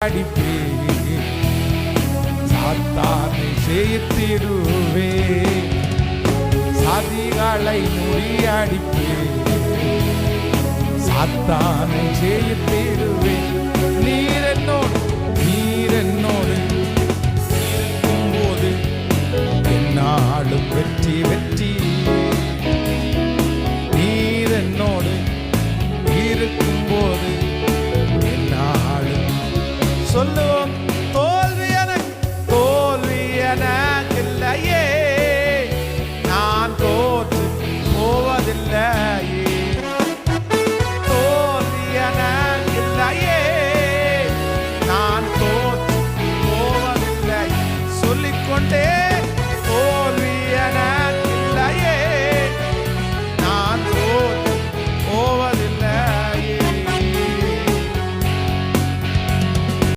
அடிப்பே சாத்தானை சேர்த்திடுவே சாதிகளை முறியடிப்பே சாத்தானை சேர்த்திடுவே நீர் என்னோடு இருக்கும்போது என்னாலும் வெற்றி வெற்றி நீர் என்னோடு இருக்கும்போது என்னாலும் சொல்லுவோம்